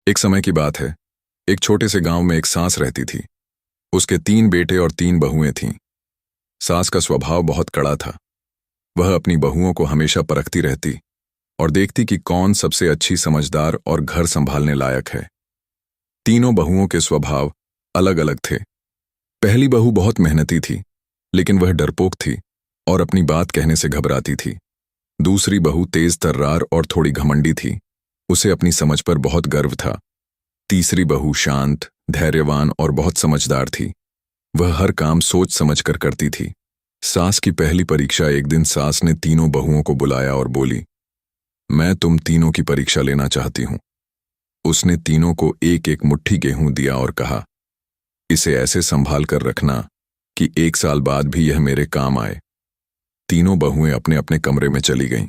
एक समय की बात है। एक छोटे से गांव में एक सास रहती थी। उसके 3 बेटे और 3 बहुएं थीं। सास का स्वभाव बहुत कड़ा था। वह अपनी बहुओं को हमेशा परखती रहती और देखती कि कौन सबसे अच्छी, समझदार और घर संभालने लायक है। तीनों बहुओं के स्वभाव अलग अलग थे। पहली बहू बहुत मेहनती थी, लेकिन वह डरपोक थी और अपनी बात कहने से घबराती थी। दूसरी बहू तेज तर्रार और थोड़ी घमंडी थी। उसे अपनी समझ पर बहुत गर्व था। तीसरी बहू शांत, धैर्यवान और बहुत समझदार थी। वह हर काम सोच समझकर करती थी। सास की पहली परीक्षा। एक दिन सास ने तीनों बहुओं को बुलाया और बोली, मैं तुम तीनों की परीक्षा लेना चाहती हूं। उसने तीनों को एक एक मुट्ठी गेहूं दिया और कहा, इसे ऐसे संभाल कर रखना कि 1 साल बाद भी यह मेरे काम आए। तीनों बहुएं अपने अपने कमरे में चली गईं।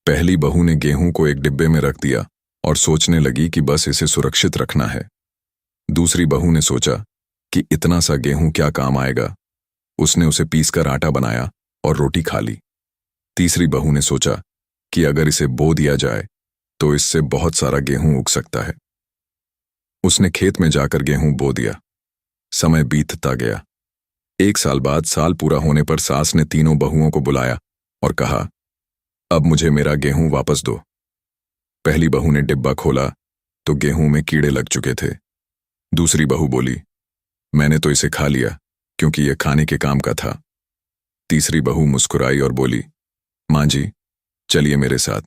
पहली बहू ने गेहूं को एक डिब्बे में रख दिया और सोचने लगी कि बस इसे सुरक्षित रखना है। दूसरी बहू ने सोचा कि इतना सा गेहूं क्या काम आएगा। उसने उसे पीसकर आटा बनाया और रोटी खा ली। तीसरी बहू ने सोचा कि अगर इसे बो दिया जाए तो इससे बहुत सारा गेहूं उग सकता है। उसने खेत में जाकर गेहूं बो दिया। समय बीतता गया। 1 साल बाद, साल पूरा होने पर सास ने तीनों बहुओं को बुलाया और कहा, अब मुझे मेरा गेहूं वापस दो। पहली बहू ने डिब्बा खोला तो गेहूं में कीड़े लग चुके थे। दूसरी बहू बोली, मैंने तो इसे खा लिया क्योंकि यह खाने के काम का था। तीसरी बहू मुस्कुराई और बोली, मां जी, चलिए मेरे साथ।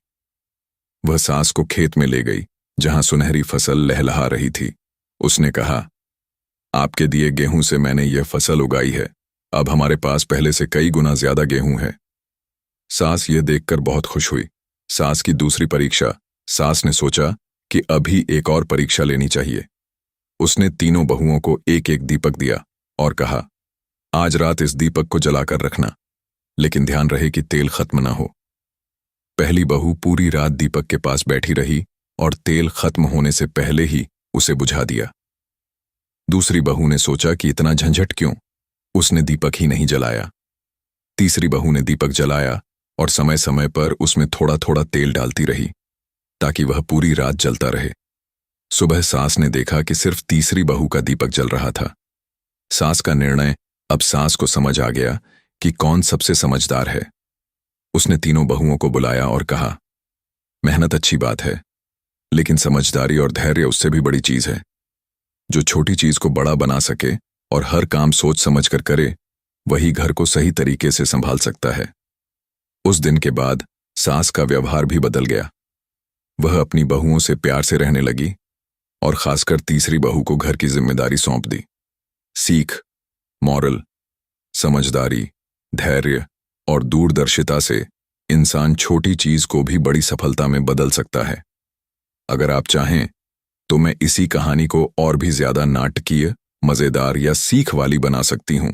वह सास को खेत में ले गई, जहां सुनहरी फसल लहलहा रही थी। उसने कहा, आपके दिए गेहूं से मैंने यह फसल उगाई है। अब हमारे पास पहले से कई गुना ज्यादा गेहूं है। सास यह देखकर बहुत खुश हुई। सास की दूसरी परीक्षा। सास ने सोचा कि अभी एक और परीक्षा लेनी चाहिए। उसने तीनों बहुओं को एक एक दीपक दिया और कहा, आज रात इस दीपक को जलाकर रखना, लेकिन ध्यान रहे कि तेल खत्म ना हो। पहली बहू पूरी रात दीपक के पास बैठी रही और तेल खत्म होने से पहले ही उसे बुझा दिया। दूसरी बहू ने सोचा कि इतना झंझट क्यों, उसने दीपक ही नहीं जलाया। तीसरी बहू ने दीपक जलाया और समय समय पर उसमें थोड़ा थोड़ा तेल डालती रही ताकि वह पूरी रात जलता रहे। सुबह सास ने देखा कि सिर्फ तीसरी बहू का दीपक जल रहा था। सास का निर्णय। अब सास को समझ आ गया कि कौन सबसे समझदार है। उसने तीनों बहुओं को बुलाया और कहा, मेहनत अच्छी बात है, लेकिन समझदारी और धैर्य उससे भी बड़ी चीज है। जो छोटी चीज को बड़ा बना सके और हर काम सोच समझ कर करे, वही घर को सही तरीके से संभाल सकता है। उस दिन के बाद सास का व्यवहार भी बदल गया। वह अपनी बहुओं से प्यार से रहने लगी और खासकर तीसरी बहू को घर की जिम्मेदारी सौंप दी। सीख, मॉरल, समझदारी, धैर्य और दूरदर्शिता से इंसान छोटी चीज को भी बड़ी सफलता में बदल सकता है। अगर आप चाहें तो मैं इसी कहानी को और भी ज्यादा नाटकीय, मजेदार या सीख वाली बना सकती हूं।